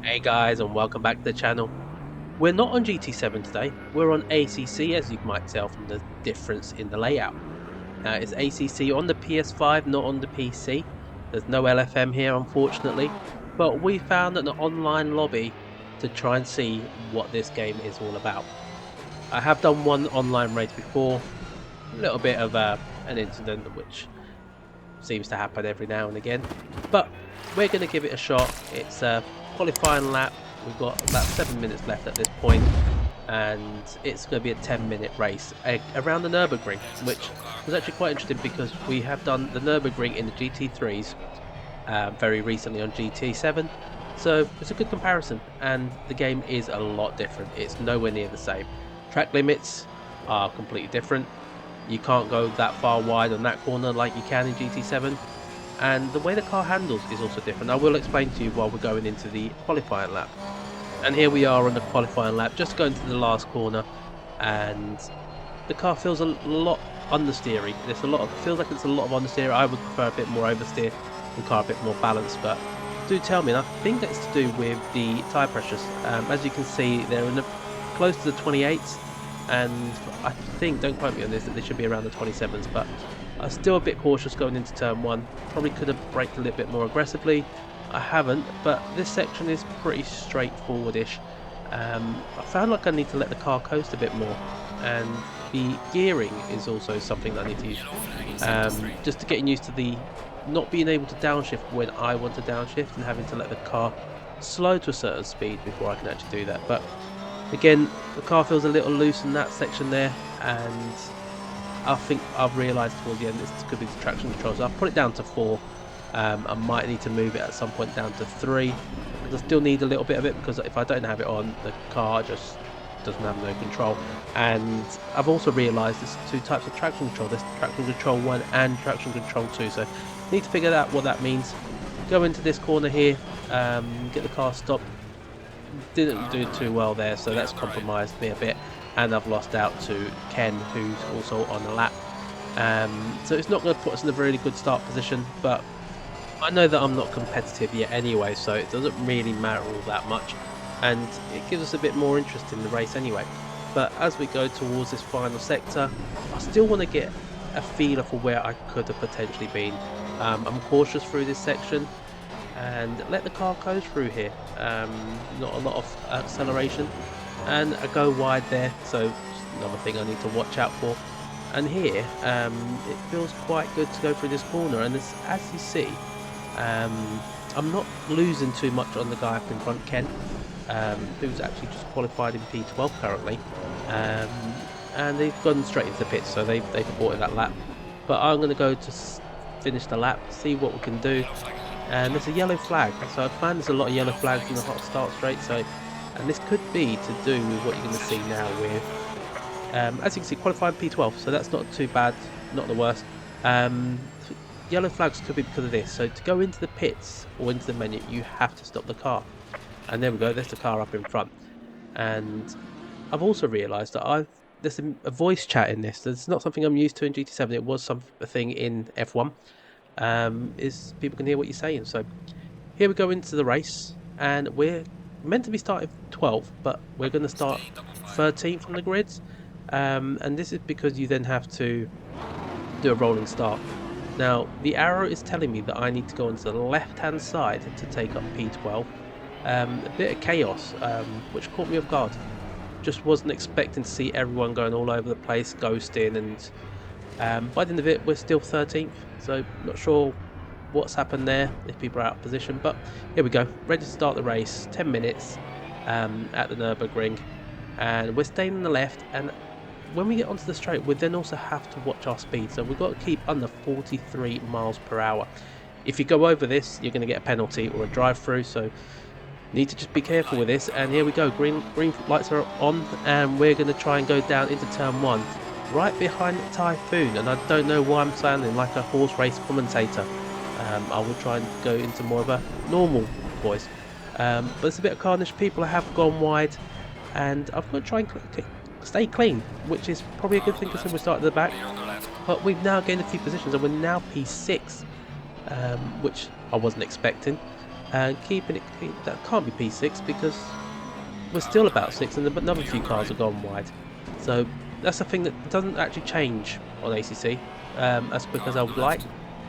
Hey guys, and welcome back to the channel. We're not on GT7 today, we're on ACC, as you might tell from the difference in the layout. It's ACC on the PS5, not on the PC. There's no LFM here, unfortunately, but we found an online lobby to try and see what this game is all about. I have done one online race before, a little bit of an incident which seems to happen every now and again, but we're going to give it a shot. It's a qualifying lap. We've got about 7 minutes left at this point, and it's going to be a 10-minute race around the Nürburgring, which was actually quite interesting because we have done the Nürburgring in the GT3s very recently on GT7, so it's a good comparison, and the game is a lot different. It's nowhere near the same. Track limits are completely different. You can't go that far wide on that corner like you can in GT7, and the way the car handles is also different. I will explain to you while we're going into the qualifying lap. And here we are on the qualifying lap, just going to the last corner, and the car feels a lot understeery. Feels like it's a lot of understeer. I would prefer a bit more oversteer, the car a bit more balanced, but do tell me, and I think that's to do with the tyre pressures. As you can see, they're close to the 28s, and I think, don't quote me on this, that they should be around the 27s, but I'm still a bit cautious going into turn 1. Probably could have braked a little bit more aggressively. I haven't, but this section is pretty straightforward-ish. I found like I need to let the car coast a bit more, and the gearing is also something that I need to use. Just to getting used to the not being able to downshift when I want to downshift, and having to let the car slow to a certain speed before I can actually do that. But again, the car feels a little loose in that section there, and I think I've realised towards the end this could be the traction control, so I've put it down to 4. I might need to move it at some point down to 3, because I still need a little bit of it, because if I don't have it on, the car just doesn't have no control. And I've also realised there's 2 types of traction control. There's traction control 1 and traction control 2, so I need to figure out what that means. Go into this corner here, get the car stopped. Didn't do too well there, so that's compromised me a bit, and I've lost out to Ken, who's also on the lap. So it's not going to put us in a really good start position, but I know that I'm not competitive yet anyway, so it doesn't really matter all that much, and it gives us a bit more interest in the race anyway. But as we go towards this final sector, I still want to get a feeler for where I could have potentially been. I'm cautious through this section, and let the car coast through here. Not a lot of acceleration, and I go wide there, so another thing I need to watch out for. And here it feels quite good to go through this corner, and as you see, I'm not losing too much on the guy up in front, Ken, who's actually just qualified in P12 currently, and they've gone straight into the pits, so they've aborted that lap. But I'm going to go to finish the lap, see what we can do. And there's a yellow flag, so I found there's a lot of yellow flags in the hot start straight, so, and this could be to do with what you're going to see now with, as you can see, qualifying P12, so that's not too bad, not the worst. Yellow flags could be because of this, so to go into the pits or into the menu, you have to stop the car. And there we go, there's the car up in front. And I've also realised that there's a voice chat in this. It's not something I'm used to in GT7, it was something in F1. Is people can hear what you're saying. So here we go into the race, and we're meant to be starting 12th, but we're going to start 13th on the grids, and this is because you then have to do a rolling start. Now the arrow is telling me that I need to go onto the left hand side to take up P12. A bit of chaos, which caught me off guard. Just wasn't expecting to see everyone going all over the place, ghosting, and by the end of it, we're still 13th, so not sure what's happened there, if people are out of position, but here we go, ready to start the race, 10 minutes at the Nürburgring, and we're staying on the left, and when we get onto the straight, we then also have to watch our speed, so we've got to keep under 43 miles per hour. If you go over this, you're going to get a penalty or a drive-through, so need to just be careful with this. And here we go, green lights are on, and we're going to try and go down into turn 1. Right behind the Typhoon, and I don't know why I'm sounding like a horse race commentator. I will try and go into more of a normal voice, but it's a bit of carnage. People have gone wide, and I've got to try and stay clean, which is probably a good thing because we started at the back. But we've now gained a few positions, and we're now P6, which I wasn't expecting. and keeping it, that can't be P6 because we're still about 6 and another few cars have gone wide. So that's the thing that doesn't actually change on ACC as quick as I would like.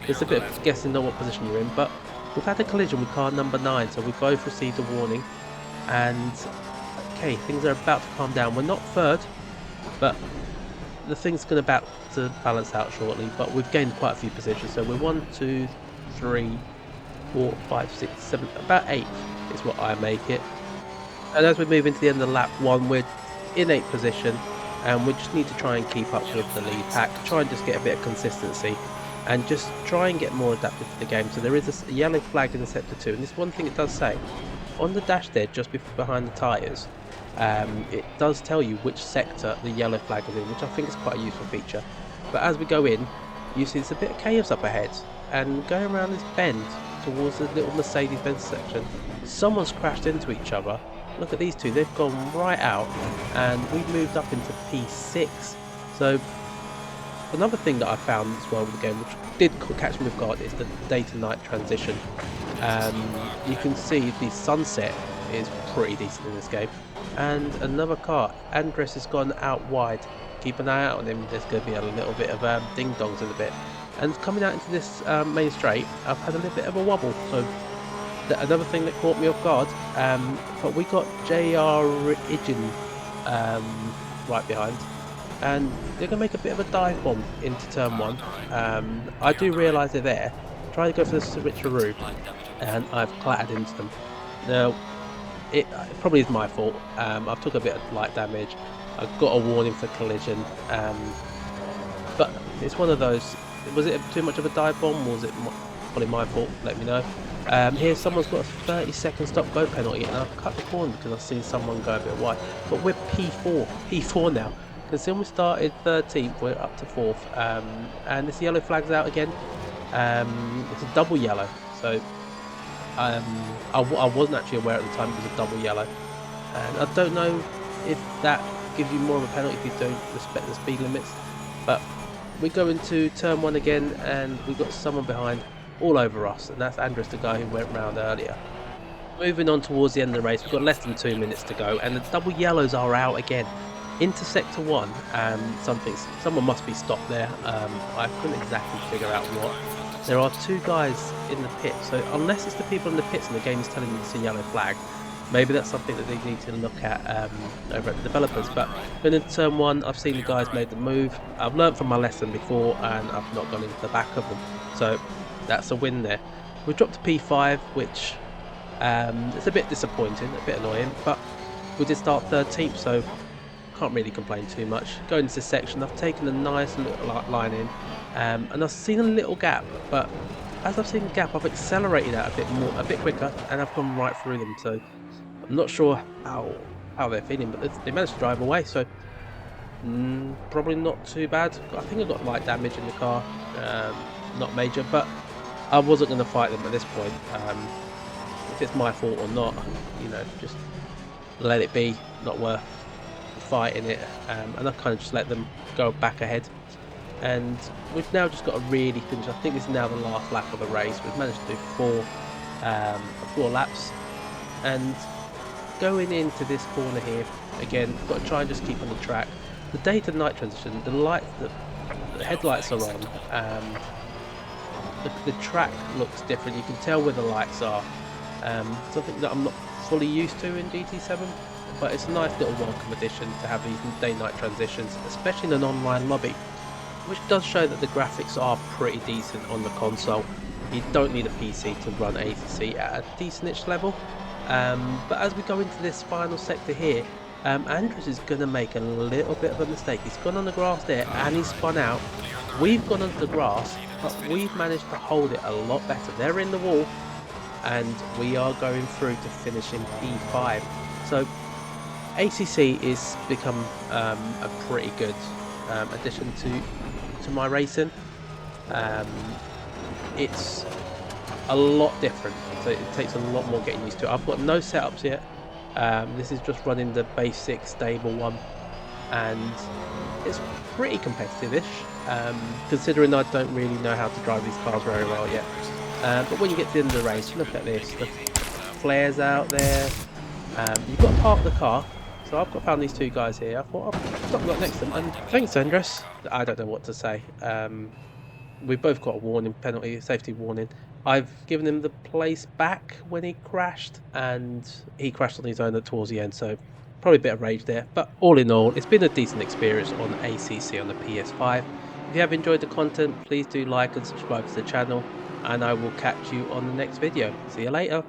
There's a bit of guessing on what position you're in, but we've had a collision with car number 9, so we both received a warning. And okay, things are about to calm down. We're not third, but the thing's going about to balance out shortly. But we've gained quite a few positions, so we're 1, 2, 3, 4, 5, 6, 7, about 8th is what I make it. And as we move into the end of lap 1, we're in 8th position, and we just need to try and keep up with the lead pack, try and just get a bit of consistency, and just try and get more adapted to the game. So there is a yellow flag in the sector 2, and this one thing it does say, on the dash there, just behind the tyres, it does tell you which sector the yellow flag is in, which I think is quite a useful feature. But as we go in, you see there's a bit of chaos up ahead, and going around this bend towards the little Mercedes-Benz section, someone's crashed into each other. Look at these two, they've gone right out, and we've moved up into P6. So another thing that I found as well with the game, which did catch me off guard, is the day to night transition. You can see the sunset is pretty decent in this game. And another car, Andres has gone out wide. Keep an eye out on him, there's going to be a little bit of ding dongs in a bit. And coming out into this main straight, I've had a little bit of a wobble, so another thing that caught me off guard, but we got JR Ijin right behind, and they're going to make a bit of a dive bomb into turn 1. I do realise they're there, try to go for the switcheroo, and I've clattered into them. Now, it probably is my fault. I've took a bit of light damage, I've got a warning for collision, but it's one of those. Was it too much of a dive bomb, or was it probably my fault? Let me know. Here someone's got a 30-second stop go penalty, and I've cut the corner because I've seen someone go a bit wide. But we're P4 now. Because when we started 13th, we're up to 4th. And this yellow flag's out again. It's a double yellow, so I wasn't actually aware at the time it was a double yellow. And I don't know if that gives you more of a penalty if you don't respect the speed limits. But we go into turn 1 again, and we've got someone behind all over us, and that's Andres, the guy who went round earlier. Moving on towards the end of the race, we've got less than 2 minutes to go, and the double yellows are out again. Into sector 1, someone must be stopped there. I couldn't exactly figure out what. There are 2 guys in the pit, so unless it's the people in the pits and the game is telling me it's a yellow flag, maybe that's something that they need to look at over at the developers. But going into turn 1, I've seen the guys made the move. I've learned from my lesson before, and I've not gone into the back of them. So that's a win there. We dropped to P5, which it's a bit disappointing, a bit annoying, but we did start 13th, so can't really complain too much. Going into this section, I've taken a nice little line in, and I've seen a little gap, but as I've seen the gap, I've accelerated out a bit quicker, and I've gone right through them. So I'm not sure how they're feeling, but they managed to drive away, so probably not too bad. I think I got light damage in the car, not major, but I wasn't going to fight them at this point. If it's my fault or not, you know, just let it be. Not worth fighting it, and I've kind of just let them go back ahead. And we've now just got to really finish. I think this is now the last lap of the race. We've managed to do four laps, and going into this corner here again, we've got to try and just keep on the track. The day to night transition, the headlights are on. The track looks different. You can tell where the lights are. Something that I'm not fully used to in GT7, but it's a nice little welcome addition to have these day-night transitions, especially in an online lobby, which does show that the graphics are pretty decent on the console. You don't need a PC to run ACC at a decentish level. But as we go into this final sector here, Andres is going to make a little bit of a mistake. He's gone on the grass there and he's spun out. We've gone onto the grass, but we've managed to hold it a lot better. They're in the wall, and we are going through to finish in P5. So ACC is become a pretty good addition to my racing. It's a lot different, so it takes a lot more getting used to. I've got no setups yet. This is just running the basic stable one, and it's pretty competitive-ish, considering I don't really know how to drive these cars very well yet. But when you get to the end of the race, look at this, the flares out there. You've got to park the car. So I've found these two guys here. I thought I'll stop right next to them. And thanks, Andres. I don't know what to say. We've both got a warning penalty, a safety warning. I've given him the place back when he crashed, and he crashed on his own towards the end. So probably a bit of rage there. But all in all, it's been a decent experience on ACC on the PS5. If you have enjoyed the content, please do like and subscribe to the channel, and I will catch you on the next video. See you later.